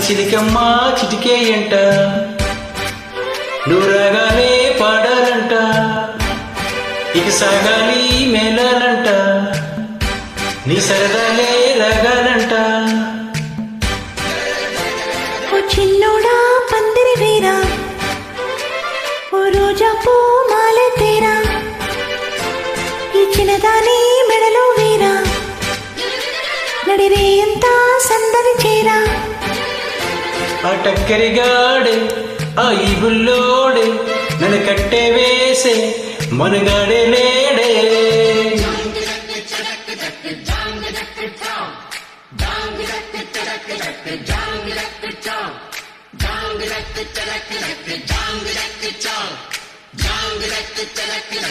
చిలికమ్మ చిటికే ఎంట నువ్వు రాగానే పాడాలంట ఇక సాగాలి మేళాలంట నీ సరదాలే రాగాలంట ఓ చిన్నోడా పందిరి వీరా ఓ రోజా పూ మాలె తేరా ఈ చిన్నదాని మెడలో వీరా నడిరే ఎంత సందడి చేరా ఆ టక్కరిగాడే ఆ ఈ బుల్లోడే నన్ను కట్టే వేసే మనగాడే లేడే